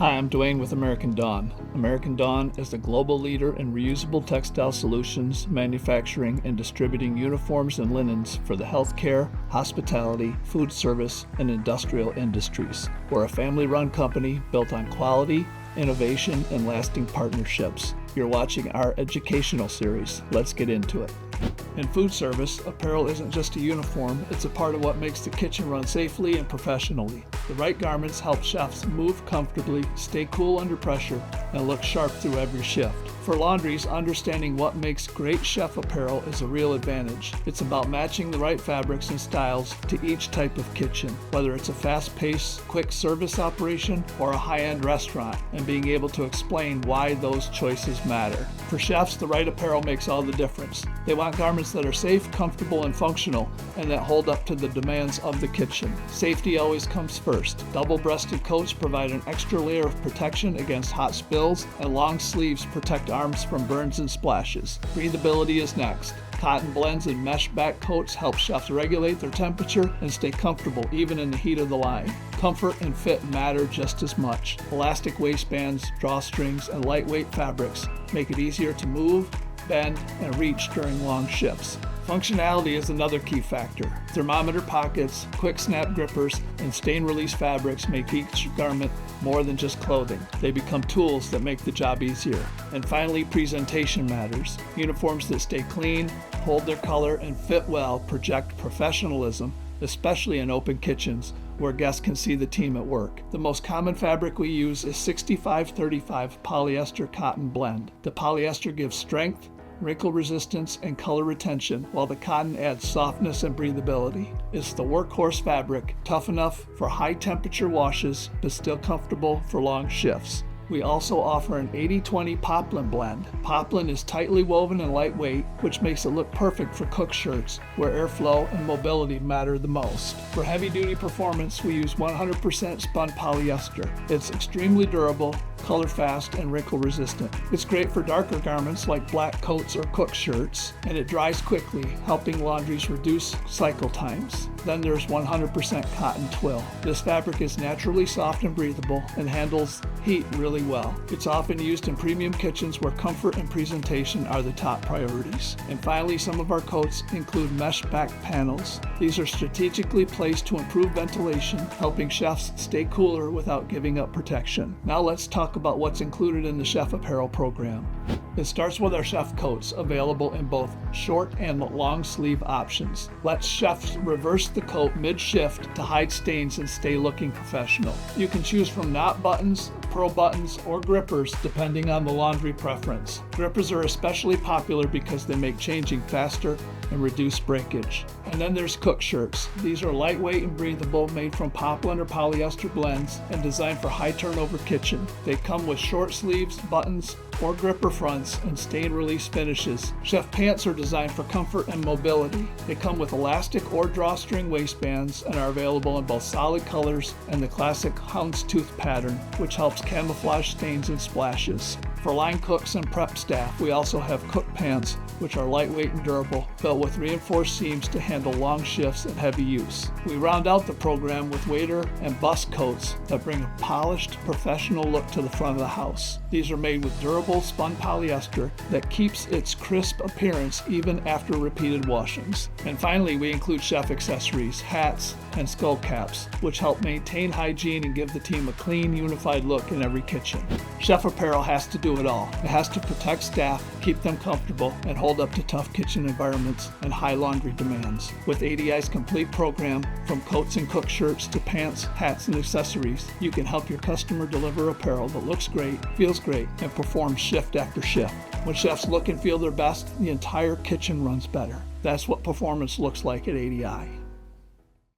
Hi, I'm Dwayne with American Dawn. American Dawn is the global leader in reusable textile solutions, manufacturing and distributing uniforms and linens for the healthcare, hospitality, food service, and industrial industries. We're a family-run company built on quality, innovation, and lasting partnerships. You're watching our educational series. Let's get into it. In food service, apparel isn't just a uniform, it's a part of what makes the kitchen run safely and professionally. The right garments help chefs move comfortably, stay cool under pressure, and look sharp through every shift. For laundries, understanding what makes great chef apparel is a real advantage. It's about matching the right fabrics and styles to each type of kitchen, whether it's a fast-paced, quick service operation or a high-end restaurant, and being able to explain why those choices matter. For chefs, the right apparel makes all the difference. They want garments that are safe, comfortable, and functional, and that hold up to the demands of the kitchen. Safety always comes first. Double-breasted coats provide an extra layer of protection against hot spills, and long sleeves protect arms from burns and splashes. Breathability is next. Cotton blends and mesh back coats help chefs regulate their temperature and stay comfortable even in the heat of the line. Comfort and fit matter just as much. Elastic waistbands, drawstrings, and lightweight fabrics make it easier to move, bend, and reach during long shifts. Functionality is another key factor. Thermometer pockets, quick snap grippers, and stain-release fabrics make each garment more than just clothing. They become tools that make the job easier. And finally, presentation matters. Uniforms that stay clean, hold their color, and fit well project professionalism, especially in open kitchens where guests can see the team at work. The most common fabric we use is 65-35 polyester cotton blend. The polyester gives strength, wrinkle resistance, and color retention, while the cotton adds softness and breathability. It's the workhorse fabric, tough enough for high temperature washes, but still comfortable for long shifts. We also offer an 80-20 poplin blend. Poplin is tightly woven and lightweight, which makes it look perfect for cook shirts, where airflow and mobility matter the most. For heavy-duty performance, we use 100% spun polyester. It's extremely durable, color fast, and wrinkle resistant. It's great for darker garments like black coats or cook shirts, and it dries quickly, helping laundries reduce cycle times. Then there's 100% cotton twill. This fabric is naturally soft and breathable and handles heat really well. It's often used in premium kitchens where comfort and presentation are the top priorities. And finally, some of our coats include mesh back panels. These are strategically placed to improve ventilation, helping chefs stay cooler without giving up protection. Now let's talk about what's included in the Chef Apparel program. It starts with our chef coats, available in both short and long sleeve options. Let chefs reverse the coat mid-shift to hide stains and stay looking professional. You can choose from knot buttons, pearl buttons, or grippers depending on the laundry preference. Grippers are especially popular because they make changing faster and reduce breakage. And then there's cook shirts. These are lightweight and breathable, made from poplin or polyester blends and designed for high turnover kitchen. They come with short sleeves, buttons, or gripper fronts and stain release finishes. Chef pants are designed for comfort and mobility. They come with elastic or drawstring waistbands and are available in both solid colors and the classic houndstooth pattern, which helps camouflage stains and splashes. For line cooks and prep staff, we also have cook pants, which are lightweight and durable, built with reinforced seams to handle long shifts and heavy use. We round out the program with waiter and bus coats that bring a polished, professional look to the front of the house. These are made with durable spun polyester that keeps its crisp appearance even after repeated washings. And finally, we include chef accessories, hats, and skull caps, which help maintain hygiene and give the team a clean, unified look in every kitchen. Chef Apparel has to do it all. It has to protect staff, keep them comfortable, and hold up to tough kitchen environments and high laundry demands. With ADI's complete program, from coats and cook shirts to pants, hats, and accessories, you can help your customer deliver apparel that looks great, feels great, and performs shift after shift. When chefs look and feel their best, the entire kitchen runs better. That's what performance looks like at ADI.